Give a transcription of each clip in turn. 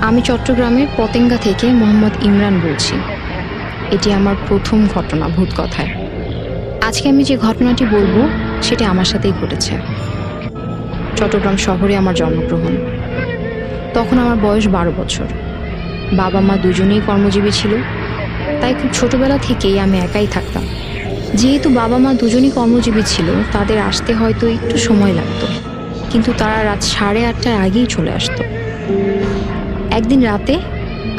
আমি চট্টগ্রামের পতেঙ্গা থেকে মোহাম্মদ ইমরান বলছি। এটি আমার প্রথম ঘটনা ভূত কথায়। আজকে আমি যে ঘটনাটি বলবো সেটি আমার সাথেই ঘটেছে। চট্টগ্রাম শহরে আমার জন্মগ্রহণ। তখন আমার বয়স 12 বছর। বাবা মা দুজনেই কর্মজীবী ছিল, তাই খুব ছোটবেলা থেকেই আমি একাই থাকতাম। যেহেতু বাবা মা দুজনই কর্মজীবী ছিল, তাদের আসতে হয়তো একটু সময় লাগতো, কিন্তু তারা রাত 8:30টার আগেই চলে আসতো। একদিন রাতে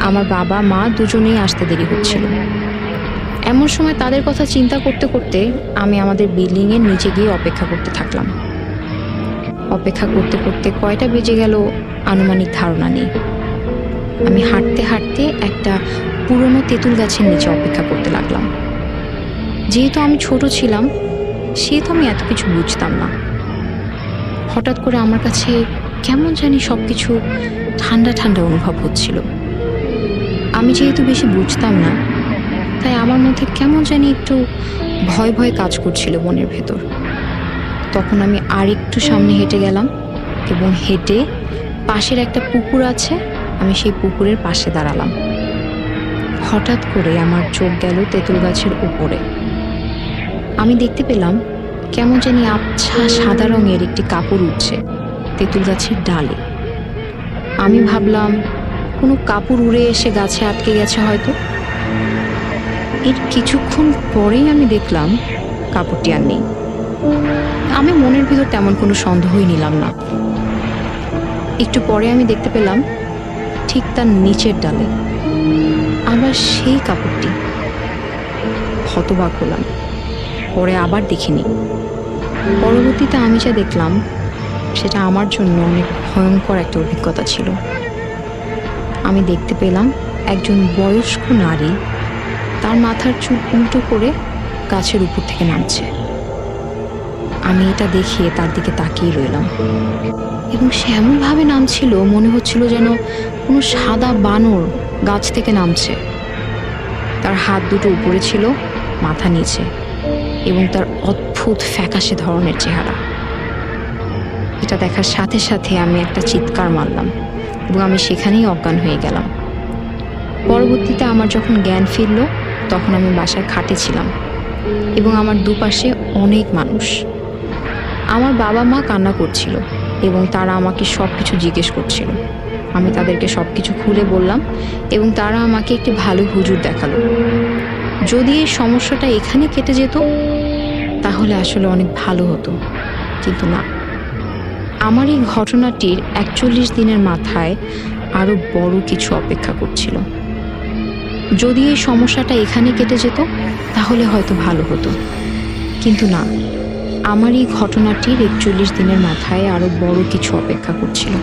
আমার বাবা মা দুজনেই আসতে দেরি হচ্ছিল। এমন সময় তাদের কথা চিন্তা করতে করতে আমি আমাদের বিল্ডিংয়ের নিচে গিয়ে অপেক্ষা করতে থাকলাম। অপেক্ষা করতে করতে কয়টা বেজে গেল আনুমানিক ধারণা নেই। আমি হাঁটতে হাঁটতে একটা পুরনো তেঁতুল গাছের নিচে অপেক্ষা করতে লাগলাম। যেহেতু আমি ছোট ছিলাম, সেহেতু আমি এত কিছু বুঝতাম না। হঠাৎ করে আমার কাছে কেমন জানি সব কিছু ঠান্ডা ঠান্ডা অনুভব হচ্ছিল। আমি যেহেতু বেশি বুঝতাম না, তাই আমার মধ্যে কেমন জানি একটু ভয় ভয় কাজ করছিল মনের ভেতর। তখন আমি আরেকটু সামনে হেঁটে গেলাম এবং হেঁটে পাশের একটা পুকুর আছে, আমি সেই পুকুরের পাশে দাঁড়ালাম। হঠাৎ করে আমার চোখ গেল তেঁতুল গাছের উপরে। আমি দেখতে পেলাম কেমন জানি আবছা সাদা রঙের একটি কাপড় উঠছে তেঁতুল গাছের ডালে। আমি ভাবলাম কোনো কাপড় উড়ে এসে গাছে আটকে গেছে হয়তো। এর কিছুক্ষণ পরেই আমি দেখলাম কাপড়টি আর নেই। আমি মনের ভিতর তেমন কোনো সন্দেহই নিলাম না। একটু পরে আমি দেখতে পেলাম ঠিক তার নিচের ডালে আবার সেই কাপড়টি। হতবাক হলাম, পরে আবার দেখিনি। পরবর্তীতে আমি যা দেখলাম সেটা আমার জন্য অনেক ভয়ঙ্কর একটা অভিজ্ঞতা ছিল। আমি দেখতে পেলাম একজন বয়স্ক নারী তার মাথার চুল উল্টো করে গাছের উপর থেকে নামছে। আমি এটা দেখিয়ে তার দিকে তাকিয়ে রইলাম এবং সে এমনভাবে নামছিল মনে হচ্ছিল যেন কোনো সাদা বানর গাছ থেকে নামছে। তার হাত দুটো উপরে ছিল, মাথা নিচে, এবং তার অদ্ভুত ফ্যাকাশে ধরনের চেহারা। এটা দেখার সাথে সাথে আমি একটা চিৎকার মারলাম এবং আমি সেখানেই অজ্ঞান হয়ে গেলাম। পরবর্তীতে আমার যখন জ্ঞান ফিরল, তখন আমি বাসার খাটে ছিলাম এবং আমার দুপাশে অনেক মানুষ। আমার বাবা মা কান্না করছিল এবং তারা আমাকে সব কিছু জিজ্ঞেস করছিল। আমি তাদেরকে সব কিছু খুলে বললাম এবং তারা আমাকে একটি ভালো হুজুর দেখালো। যদি এই সমস্যাটা এখানে কেটে যেত তাহলে আসলে অনেক ভালো হতো, কিন্তু না। আমার এই ঘটনাটির 41 দিনের মাথায় আরো বড় কিছু অপেক্ষা করছিল। যদি এই সমস্যাটা এখানে কেটে যেত তাহলে হয়তো ভালো হতো, কিন্তু না। আমার এই ঘটনাটির 41 দিনের মাথায় আরো বড় কিছু অপেক্ষা করছিল।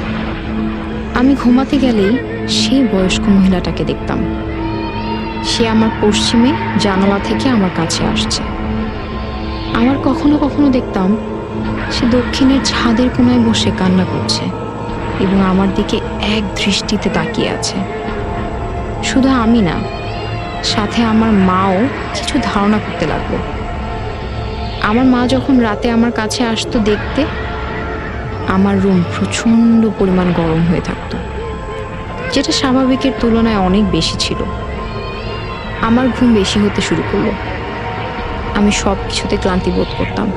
আমি ঘুমাতে গেলেই সেই বয়স্ক মহিলাটাকে দেখতাম। সে আমার পশ্চিমে জানালা থেকে আমার কাছে আসছে। আবার কখনো কখনো দেখতাম সে দক্ষিণের ছাদের কোনায় বসে কান্না করছে এবং আমার দিকে এক দৃষ্টিতে তাকিয়ে আছে। শুধু আমি না, সাথে আমার মাও কিছু ধারণা করতে লাগলো। আমার মা যখন রাতে আমার কাছে আসতো দেখতে, আমার রুম প্রচণ্ড পরিমাণ গরম হয়ে থাকতো, যেটা স্বাভাবিকের তুলনায় অনেক বেশি ছিল। আমার ঘুম বেশি হতে শুরু করলো। আমি সব কিছুতে ক্লান্তি বোধ করতাম।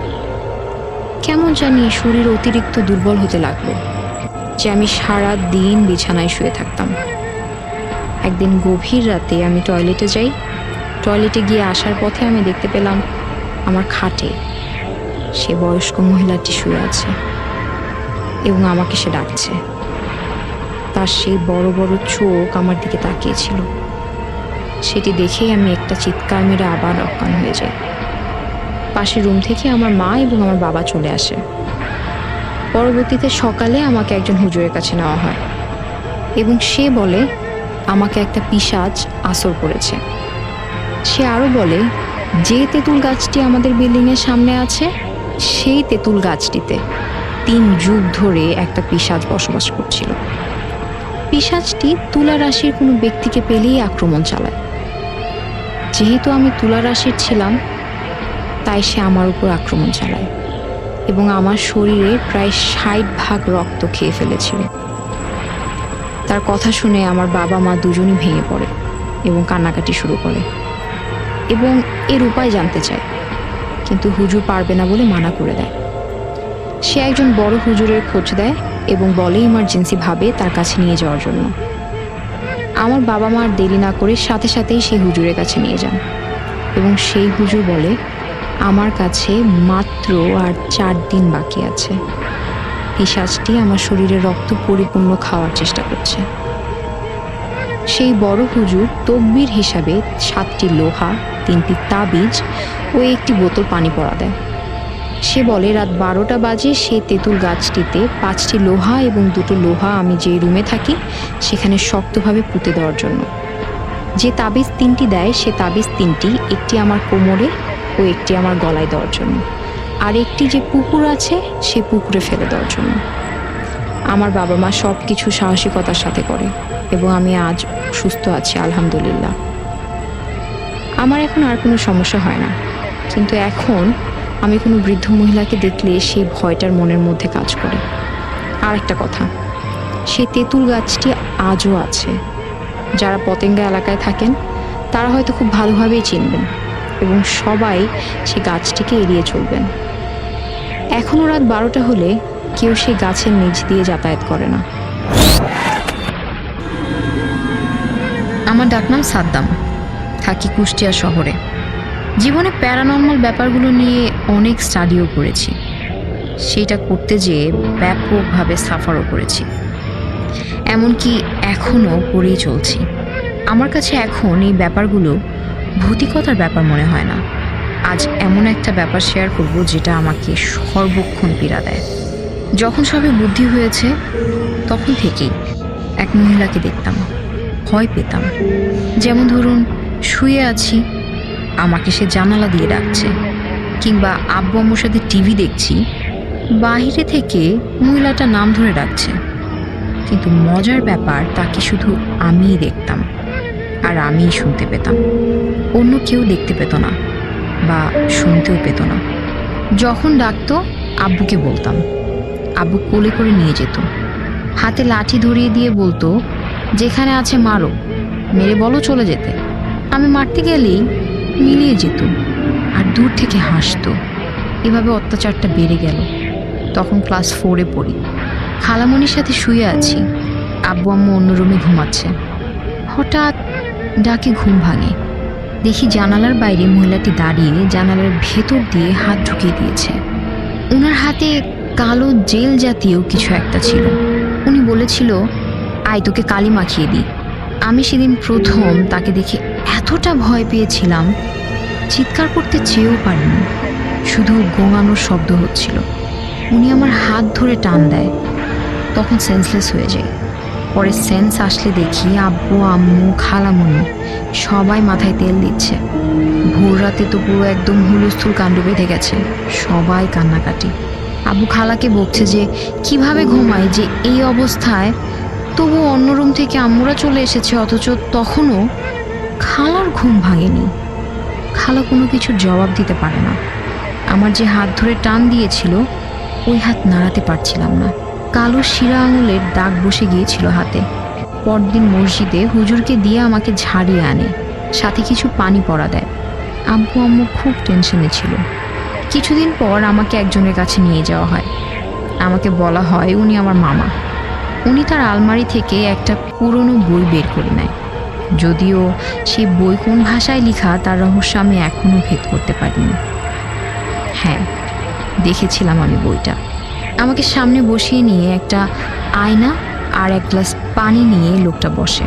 কেমন জানি শরীর অতিরিক্ত দুর্বল হতে লাগলো যে আমি সারা দিন বিছানায় শুয়ে থাকতাম। একদিন গভীর রাতে আমি টয়লেটে যাই। টয়লেটে গিয়ে আসার পথে আমি দেখতে পেলাম আমার খাটে সে বয়স্ক মহিলাটি শুয়ে আছে এবং আমাকে সে ডাকছে। তার সেই বড় বড় চোখ আমার দিকে তাকিয়েছিল। সেটি দেখেই আমি একটা চিৎকার মেরে আবার অজ্ঞান হয়ে যাই। পাশের রুম থেকে আমার মা এবং আমার বাবা চলে আসে। পরবর্তীতে সকালে আমাকে একজন হুজুরের কাছে নেওয়া হয় এবং সে বলে আমাকে একটা পিশাচ আসর করেছে। সে আরো বলে যে তেঁতুল গাছটি আমাদের বিল্ডিংয়ের সামনে আছে, সেই তেঁতুল গাছটিতে 3 যুগ ধরে একটা পিশাচ বসবাস করছিল। পিশাচটি তুলা রাশির কোনো ব্যক্তিকে পেলেই আক্রমণ চালায়। যেহেতু আমি তুলা রাশির ছিলাম, তাই সে আমার উপর আক্রমণ চালায় এবং আমার শরীরে প্রায় 60 ভাগ রক্ত খেয়ে ফেলেছিল। তার কথা শুনে আমার বাবা মা দুজনই ভেঙে পড়ে এবং কান্নাকাটি শুরু করে এবং এর উপায় জানতে চায়, কিন্তু হুজুর পারবে না বলে মানা করে দেয়। সে একজন বড় হুজুরের খোঁজ দেয় এবং বলে ইমার্জেন্সি ভাবে তার কাছে নিয়ে যাওয়ার জন্য। আমার বাবা মা আর দেরি না করে সাথে সাথেই সেই হুজুরের কাছে নিয়ে যান এবং সেই হুজুর বলে আমার কাছে মাত্র আর 4 দিন বাকি আছে। পিশাচটি আমার শরীরে রক্ত পরিপূর্ণ খাওয়ার চেষ্টা করছে। সেই বড় হুজুর তকবির হিসাবে 7টি লোহা, 3টি তাবিজ ও একটি বোতল পানি পড়া দেয়। সে বলে রাত 12টা বাজে সেই তেঁতুল গাছটিতে 5টি লোহা এবং 2টো লোহা আমি যে রুমে থাকি সেখানে শক্তভাবে পুঁতে দেওয়ার জন্য। যে তাবিজ 3টি দেয় সে তাবিজ 3টি, একটি আমার কোমরে ও একটি আমার গলায় দেওয়ার জন্য, আর একটি যে পুকুর আছে সে পুকুরে ফেলে দেওয়ার জন্য। আমার বাবা মা সব কিছু সাহসিকতার সাথে করে এবং আমি আজ সুস্থ আছি আলহামদুলিল্লাহ। আমার এখন আর কোনো সমস্যা হয় না, কিন্তু এখন আমি কোনো বৃদ্ধ মহিলাকে দেখলে সেই ভয়টার মনের মধ্যে কাজ করে। আর একটা কথা, সেই তেঁতুল গাছটি আজও আছে। যারা পতেঙ্গা এলাকায় থাকেন তারা হয়তো খুব ভালোভাবেই চিনবেন এবং সবাই সে গাছটিকে এড়িয়ে চলবেন। এখনও রাত 12টা হলে কেউ সেই গাছের নিচ দিয়ে যাতায়াত করে না। আমার ডাকনাম সাদ্দাম, থাকি কুষ্টিয়া শহরে। জীবনে প্যারানর্মাল ব্যাপারগুলো নিয়ে অনেক স্টাডিও করেছি, সেটা করতে যেয়ে ব্যাপকভাবে সাফারও করেছি, এমনকি এখনও করেই চলছি। আমার কাছে এখন এই ব্যাপারগুলো ভৌতিকতার ব্যাপার মনে হয় না। আজ এমন একটা ব্যাপার শেয়ার করব যেটা আমাকে সর্বক্ষণ পীড়া দেয়। যখন সবে বুদ্ধি হয়েছে তখন থেকেই এক মহিলাকে দেখতাম, ভয় পেতাম। যেমন ধরুন, শুয়ে আছি, আমাকে সে জানালা দিয়ে ডাকছে, কিংবা আব্বু আম্মুর সাথে টিভি দেখছি, বাহিরে থেকে মহিলাটা নাম ধরে ডাকছে। কিন্তু মজার ব্যাপার, তাকে শুধু আমিই দেখতাম আর আমিই শুনতে পেতাম, অন্য কেউ দেখতে পেত না বা শুনতেও পেত না। যখন ডাকতো আব্বুকে বলতাম, আব্বু কোলে করে নিয়ে যেত, হাতে লাঠি ধরিয়ে দিয়ে বলতো যেখানে আছে মারো, মেরে বলো চলে যেতে। আমি মারতে গেলেই মিলিয়ে যেত আর দূর থেকে হাসতো। এভাবে অত্যাচারটা বেড়ে গেল। তখন ক্লাস 4-এ পড়ি, খালামণির সাথে শুয়ে আছি, আব্বু আম্মু অন্য রুমে ঘুমাচ্ছে। হঠাৎ ডাকে ঘুম ভাঙে, দেখি জানালার বাইরে মহিলাটি দাঁড়িয়ে জানালার ভেতর দিয়ে হাত ঢুকিয়ে দিয়েছে। ওনার হাতে কালো জেল জাতীয় কিছু একটা ছিল। উনি বলেছিল, আয় তোকে কালি মাখিয়ে দিই। আমি সেদিন প্রথম তাকে দেখে এতটা ভয় পেয়েছিলাম, চিৎকার করতে চেয়েও পারিনি, শুধু গোঙানোর শব্দ হচ্ছিল। উনি আমার হাত ধরে টান দেয়, তখন সেন্সলেস হয়ে যায়। পরে সেন্স আসলে দেখি আব্বু আম্মু খালামণি সবাই মাথায় তেল দিচ্ছে। ভোর রাতে তো পুরো একদম হুলস্থুল কাণ্ড বেঁধে গেছে, সবাই কান্নাকাটি। আব্বু খালাকে বকছে যে কিভাবে ঘুমায় যে এই অবস্থায়, তবু অন্য রুম থেকে আম্মুরা চলে এসেছে, অথচ তখনও খালার ঘুম ভাঙেনি। খালা কোনো কিছুর জবাব দিতে পারে না। আমার যে হাত ধরে টান দিয়েছিল ওই হাত নাড়াতে পারছিলাম না, কালো শিরা আঙুলের দাগ বসে গিয়েছিল হাতে। পরদিন মসজিদে হুজুরকে দিয়ে আমাকে ঝাড়িয়ে আনে, সাথে কিছু পানি পড়া দেয়। আব্বু আম্মু খুব টেনশনে ছিল। কিছুদিন পর আমাকে একজনের কাছে নিয়ে যাওয়া হয়। আমাকে বলা হয় উনি আমার মামা। উনি তার আলমারি থেকে একটা পুরনো বই বের করে নেয়, যদিও সেই বই কোন ভাষায় লেখা তার রহস্য আমি এখনও ভেদ করতে পারিনি। হ্যাঁ, দেখেছিলাম আমি বইটা। আমাকে সামনে বসিয়ে নিয়ে একটা আয়না আর এক গ্লাস পানি নিয়ে লোকটা বসে।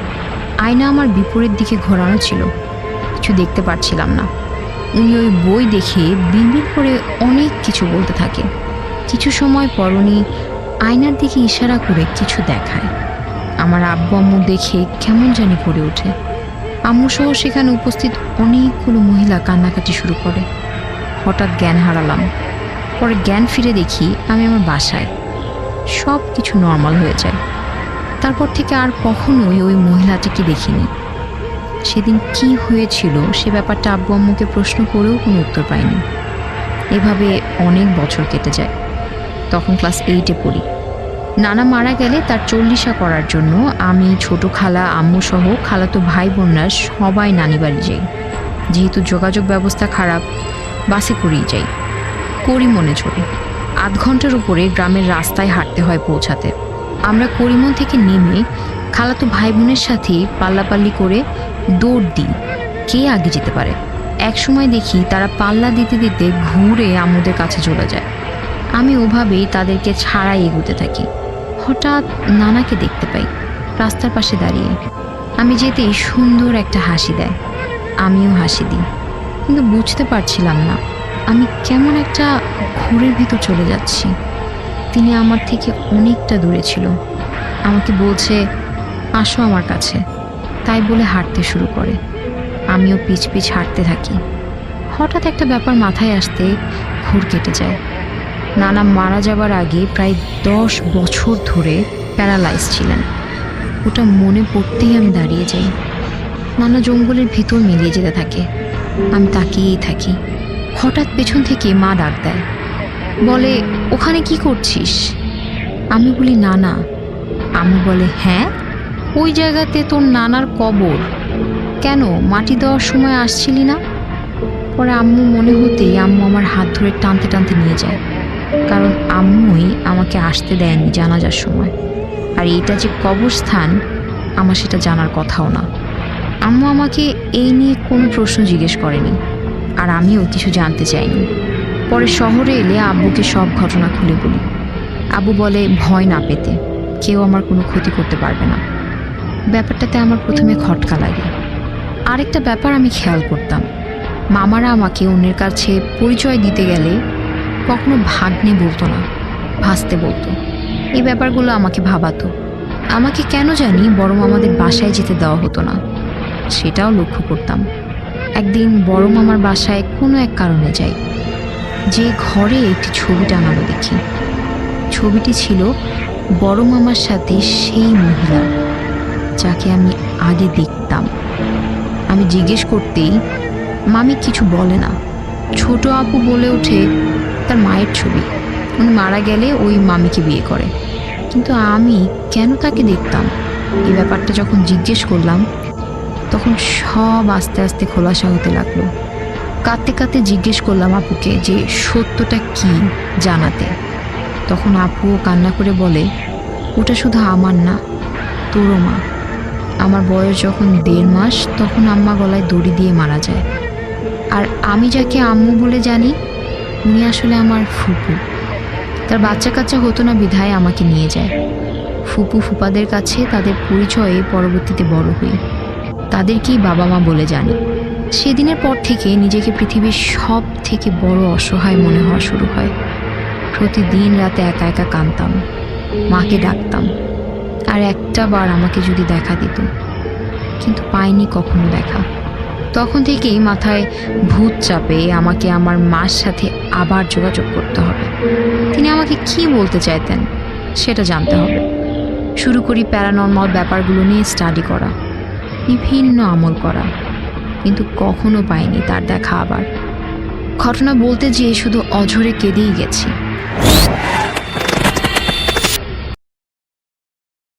আয়না আমার বিপরীত দিকে ঘোরানো ছিল, কিছু দেখতে পারছিলাম না। উনি ওই বই দেখে বিড়বিড় করে অনেক কিছু বলতে থাকে। কিছু সময় পর উনি আয়নার দিকে ইশারা করে কিছু দেখায়। আমার আব্বু আম্মু দেখে কেমন জানি করে ওঠে। আম্মু সহ সেখানে উপস্থিত অনেকগুলো মহিলা কান্নাকাটি শুরু করে। হঠাৎ জ্ঞান হারালাম। পরে জ্ঞান ফিরে দেখি আমি আমার বাসায়, সব কিছু নর্মাল হয়ে যায়। তারপর থেকে আর কখনোই ওই মহিলাটিকে দেখিনি। সেদিন কি হয়েছিল সে ব্যাপারটা আব্বু আম্মুকে প্রশ্ন করেও কোনো উত্তর পাইনি। এভাবে অনেক বছর কেটে যায়। তখন ক্লাস 8-এ পড়ি। নানা মারা গেলে তার চল্লিশা করার জন্য আমি, ছোট খালা, আম্মু সহ খালাতো ভাই বোনরা সবাই নানি বাড়ি যাই। যেহেতু যোগাযোগ ব্যবস্থা খারাপ, বাসে করেই যাই। করিমনে চড়ি। ৮ ঘন্টার উপরে গ্রামের রাস্তায় হাঁটতে হয় পৌঁছাতে। আমরা করিমন থেকে নেমে খালাতো ভাই বোনের সাথে পাল্লাপাল্লি করে দৌড় দিই, কে আগে যেতে পারে। একসময় দেখি তারা পাল্লা দিতে দিতে ঘুরে আম্মুদের কাছে চলে যায়। আমি ওভাবেই তাদেরকে ছাড়াই এগোতে থাকি। হঠাৎ নানাকে দেখতে পাই রাস্তার পাশে দাঁড়িয়ে। আমি যেতেই সুন্দর একটা হাসি দেয়, আমিও হাসি দিই, কিন্তু বুঝতে পারছিলাম না আমি কেমন একটা ঘোরের ভিতর চলে যাচ্ছি। তিনি আমার থেকে অনেকটা দূরে ছিল। আমাকে বলছে, আসো আমার কাছে। তাই বলে হাঁটতে শুরু করে। আমিও পিছ পিছ হাঁটতে থাকি। হঠাৎ একটা ব্যাপার মাথায় আসতে ঘোর কেটে যায়। নানা মারা যাবার আগে প্রায় 10 বছর ধরে প্যারালাইজ ছিলেন। ওটা মনে পড়তেই আমি দাঁড়িয়ে যাই। নানা জঙ্গলের ভিতর মিলিয়ে যেতে থাকে। আমি তাকিয়েই থাকি। হঠাৎ পেছন থেকে মা ডাক দেয়, বলে, ওখানে কি করছিস? আমি বলি, নানা। আম্মু বলে, হ্যাঁ, ওই জায়গাতে তোর নানার কবর। কেন, মাটি দেওয়ার সময় আসছিলি না? পরে আম্মু মনে হতেই আম্মু আমার হাত ধরে টানতে টানতে নিয়ে যায়, কারণ আম্মুই আমাকে আসতে দেয়নি জানাজার সময়। আর এইটা যে কবরস্থান আমার সেটা জানার কথাও না। আম্মু আমাকে এই নিয়ে কোনো প্রশ্ন জিজ্ঞেস করেনি, আর আমিও কিছু জানতে চাইনি। পরে শহরে এলে আব্বুকে সব ঘটনা খুলে বলি। আব্বু বলে, ভয় না পেতে, কেউ আমার কোনো ক্ষতি করতে পারবে না। ব্যাপারটাতে আমার প্রথমে খটকা লাগে। আরেকটা ব্যাপার আমি খেয়াল করতাম, মামারা আমাকে অন্যের কাছে পরিচয় দিতে গেলে কখনো ভাগ্নে বলতো না, ভাসতে বলতো। এই ব্যাপারগুলো আমাকে ভাবাতো। আমাকে কেন জানি বড় মামাদের বাসায় যেতে দেওয়া হতো না, সেটাও লক্ষ্য করতাম। একদিন বড় মামার বাসায় কোনো এক কারণে যাই। যে ঘরে একটি ছবি টাঙানো দেখি। ছবিটি ছিল বড় মামার সাথে সেই মহিলা যাকে আমি আগে দেখতাম। আমি জিজ্ঞেস করতেই মামি কিছু বলে না। ছোট আপু বলে ওঠে, তার মায়ের ছবি, উনি মারা গেলে ওই মামিকে বিয়ে করে। কিন্তু আমি কেন তাকে দেখতাম, এই ব্যাপারটা যখন জিজ্ঞেস করলাম তখন সব আস্তে আস্তে খোলাসা হতে লাগলো। কাঁদতে কাঁদতে জিজ্ঞেস করলাম আপুকে যে সত্যটা কি জানাতে। তখন আপুও কান্না করে বলে, ওটা শুধু আমার না, তোরও মা। আমার বয়স যখন 1.5 মাস তখন আম্মা গলায় দড়ি দিয়ে মারা যায়। আর আমি যাকে আম্মু বলে জানি উনি আসলে আমার ফুপু। তার বাচ্চা কাচ্চা হতো না বিধায় আমাকে নিয়ে যায়। ফুপু ফুপাদের কাছে তাদের পরিচয়ে পরবর্তীতে বড় হই, তাদেরকেই বাবা মা বলে জানি। সেদিনের পর থেকে নিজেকে পৃথিবীর সব থেকে বড় অসহায় মনে হওয়া শুরু হয়। প্রতিদিন রাতে একা একা কাঁদতাম, মাকে ডাকতাম, আর একটা বার আমাকে যদি দেখা দিত, কিন্তু পাইনি কখনো দেখা। তখন থেকেই মাথায় ভূত চাপে আমাকে আমার মার সাথে আবার যোগাযোগ করতে হবে। তিনি আমাকে কি বলতে চাইতেন সেটা জানতে হবে। শুরু করি প্যারানর্মাল ব্যাপারগুলো নিয়ে স্টাডি করা, বিভিন্ন আমল করা, কিন্তু কখনো পাইনি তার দেখা আবার। ঘটনা বলতে যেয়ে শুধু অঝরে কেঁদেই গেছি।